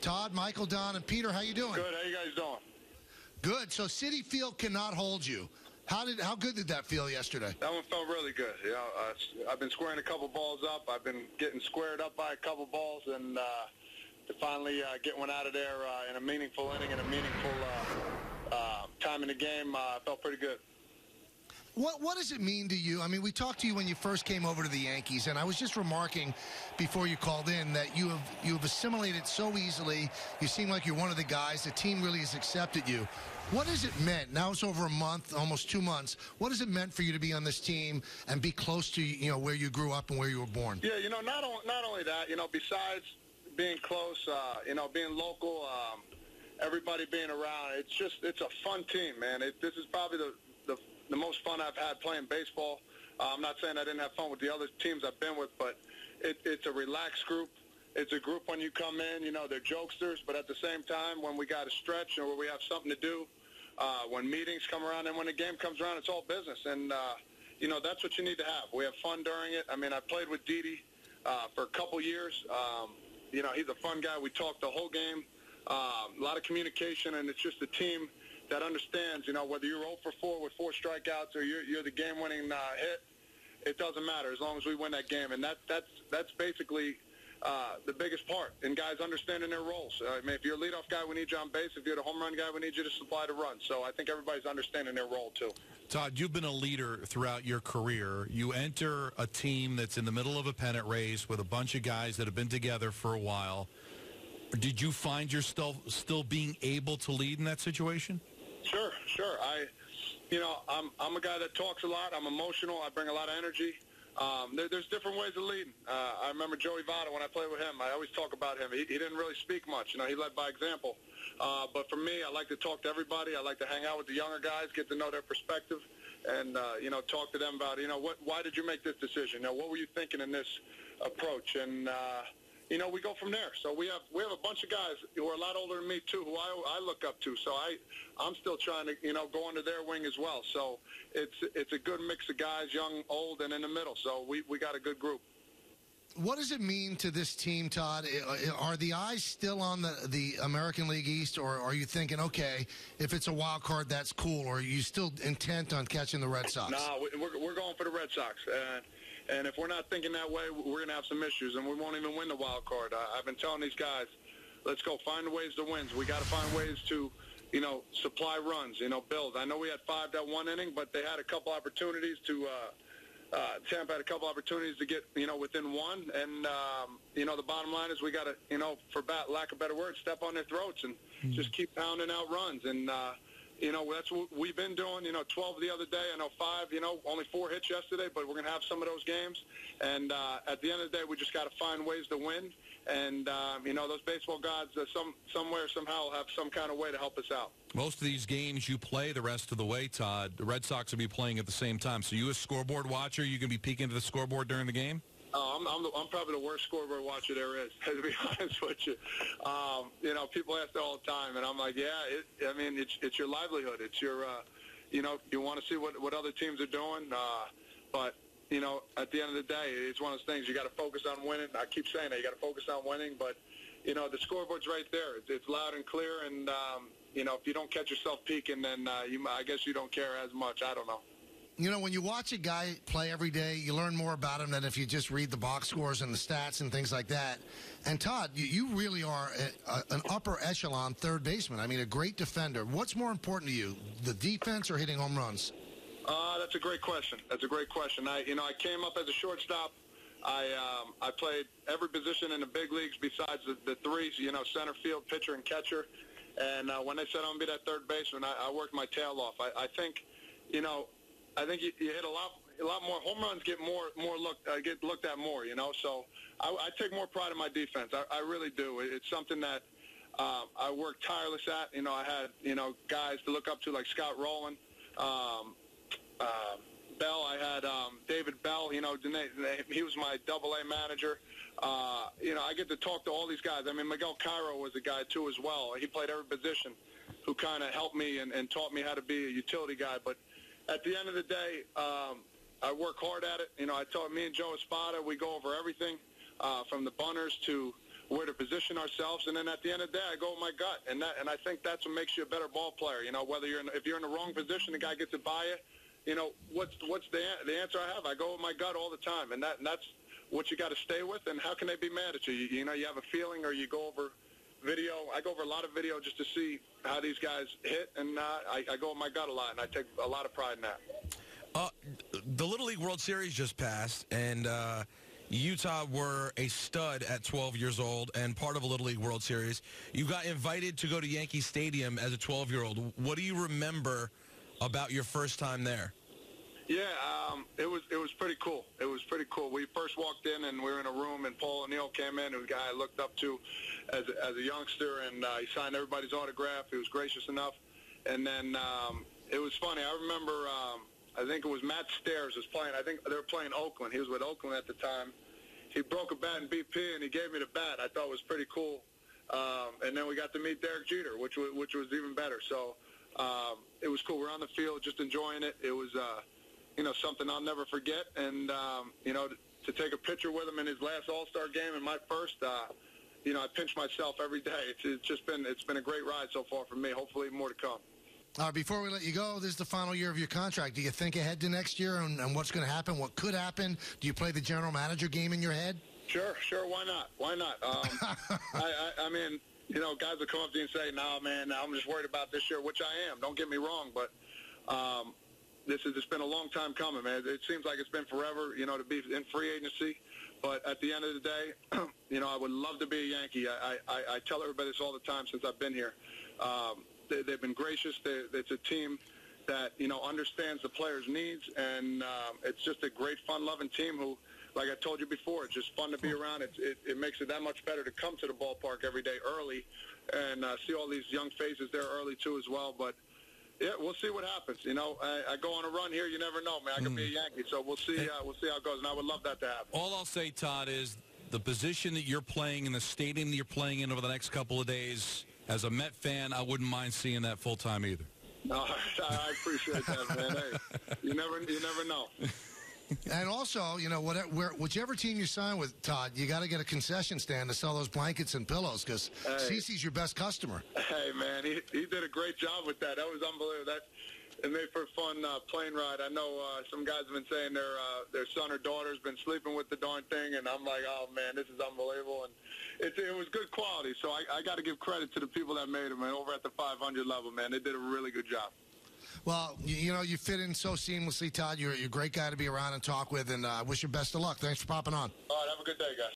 Todd, Michael, Don, and Peter, how you doing? Good. How you guys doing? Good. So Citi Field cannot hold you. How good did that feel yesterday? That one felt really good. I've been squaring a couple balls up. I've been getting squared up by a couple balls, and to finally get one out of there in a meaningful inning and a meaningful time in the game felt pretty good. What does it mean to you? I mean, we talked to you when you first came over to the Yankees, and I was just remarking before you called in that you have assimilated so easily. You seem like you're one of the guys. The team really has accepted you. What has it meant? Now it's over a month, almost 2 months. What has it meant for you to be on this team and be close to where you grew up and where you were born? Yeah, not only that, besides being close, being local, everybody being around, it's a fun team, man. This is probably the most fun I've had playing baseball. I'm not saying I didn't have fun with the other teams I've been with, but it's a relaxed group. It's a group when you come in, they're jokesters, but at the same time, when we got a stretch or we have something to do, when meetings come around and when the game comes around, it's all business. And, that's what you need to have. We have fun during it. I mean, I played with Didi for a couple years. He's a fun guy. We talked the whole game, a lot of communication, and it's just a team that understands, whether you're 0 for 4 with 4 strikeouts or you're the game-winning hit, it doesn't matter as long as we win that game. And that's basically the biggest part, and guys understanding their roles. I mean, if you're a leadoff guy, we need you on base. If you're the home run guy, we need you to supply the run. So I think everybody's understanding their role, too. Todd, you've been a leader throughout your career. You enter a team that's in the middle of a pennant race with a bunch of guys that have been together for a while. Did you find yourself still being able to lead in that situation? Sure. I'm a guy that talks a lot. I'm emotional. I bring a lot of energy. There's different ways of leading. I remember Joey Votto when I played with him. I always talk about him. He didn't really speak much. He led by example. But for me, I like to talk to everybody. I like to hang out with the younger guys, get to know their perspective, and talk to them about why did you make this decision? What were you thinking in this approach? And we go from there. So we have a bunch of guys who are a lot older than me too, who I look up to. So I'm still trying to go under their wing as well. So it's a good mix of guys, young, old, and in the middle. So we got a good group. What does it mean to this team, Todd? Are the eyes still on the American League East, or are you thinking, okay, if it's a wild card, that's cool, or are you still intent on catching the Red Sox? No, we're going for the Red Sox. And if we're not thinking that way, we're going to have some issues, and we won't even win the wild card. I've been telling these guys, let's go find ways to win. We got to find ways to, supply runs, build. I know we had 5 that one inning, but they had a couple opportunities to Tampa had a couple opportunities to get, within one. And, the bottom line is we got to, for lack of better words, step on their throats and just keep pounding out runs. And, that's what we've been doing, 12 the other day. I know 5, only 4 hits yesterday, but we're going to have some of those games. And at the end of the day, we just got to find ways to win. And, those baseball gods somewhere, somehow have some kind of way to help us out. Most of these games you play the rest of the way, Todd, the Red Sox will be playing at the same time. So you a scoreboard watcher, you can be peeking into the scoreboard during the game? I'm probably the worst scoreboard watcher there is, to be honest with you. People ask that all the time, and I'm like, it's your livelihood. It's your, you want to see what other teams are doing. But, at the end of the day, it's one of those things you got to focus on winning. I keep saying that. You got to focus on winning. But, the scoreboard's right there. It's loud and clear. And, if you don't catch yourself peeking, then I guess you don't care as much. I don't know. When you watch a guy play every day, you learn more about him than if you just read the box scores and the stats and things like that. And, Todd, you really are an upper echelon third baseman. I mean, a great defender. What's more important to you, the defense or hitting home runs? That's a great question. I came up as a shortstop. I played every position in the big leagues besides the 3s, center field, pitcher, and catcher. And when they said I'm going to be that third baseman, I worked my tail off. I think you hit a lot more home runs, get looked at more. So I take more pride in my defense. I really do. It's something that I work tireless at. I had guys to look up to like Scott Rowland, Bell. I had David Bell. He was my AA manager. I get to talk to all these guys. I mean, Miguel Cairo was a guy too as well. He played every position, who kind of helped me and taught me how to be a utility guy. But at the end of the day, I work hard at it. I told me and Joe Espada, we go over everything from the bunters to where to position ourselves, and then at the end of the day, I go with my gut, and I think that's what makes you a better ball player. You know, whether if you're in the wrong position, the guy gets it by you. You know, what's the answer I have? I go with my gut all the time, and that's what you got to stay with. And how can they be mad at you? You know, you have a feeling, or you go over video. I go over a lot of video just to see how these guys hit, and I go with my gut a lot, and I take a lot of pride in that. The Little League World Series just passed, and Utah were a stud at 12 years old and part of a Little League World Series. You got invited to go to Yankee Stadium as a 12-year-old. What do you remember about your first time there? Yeah, it was pretty cool. It was pretty cool. We first walked in, and we were in a room, and Paul O'Neill came in, who's a guy I looked up to as a youngster, and he signed everybody's autograph. He was gracious enough. And then it was funny. I remember, I think it was Matt Stairs was playing. I think they were playing Oakland. He was with Oakland at the time. He broke a bat in BP, and he gave me the bat. I thought it was pretty cool. And then we got to meet Derek Jeter, which was even better. So it was cool. We're on the field just enjoying it. It was, you know, something I'll never forget. And, you know, to take a picture with him in his last All-Star game and my first, you know, I pinch myself every day. It's been a great ride so far for me. Hopefully more to come. Before we let you go, this is the final year of your contract. Do you think ahead to next year and what's going to happen, what could happen? Do you play the general manager game in your head? Sure. Why not? I mean, you know, guys will come up to you and say, "No, man, I'm just worried about this year," which I am. Don't get me wrong, but it's been a long time coming, man. It seems like it's been forever, you know, to be in free agency. But at the end of the day, you know, I would love to be a Yankee. I tell everybody this all the time since I've been here. They've been gracious. It's a team that, you know, understands the players' needs, and it's just a great, fun-loving team who, like I told you before, it's just fun to be around. It makes it that much better to come to the ballpark every day early and see all these young faces there early, too, as well. But, yeah, we'll see what happens. You know, I go on a run here. You never know, man. I could be a Yankee, so we'll see how it goes, and I would love that to happen. All I'll say, Todd, is the position that you're playing and the stadium that you're playing in over the next couple of days, as a Met fan, I wouldn't mind seeing that full-time either. No, I appreciate that, man. Hey, you never know. And also, you know, whichever team you sign with, Todd, you got to get a concession stand to sell those blankets and pillows because CeCe's your best customer. Hey, man, he did a great job with that. That was unbelievable. It made for a fun plane ride. I know some guys have been saying their son or daughter's been sleeping with the darn thing, and I'm like, oh, man, this is unbelievable. And it was good quality, so I got to give credit to the people that made it, man, over at the 500 level, man. They did a really good job. Well, you know, you fit in so seamlessly, Todd. You're a great guy to be around and talk with, and I wish you best of luck. Thanks for popping on. All right, have a good day, guys.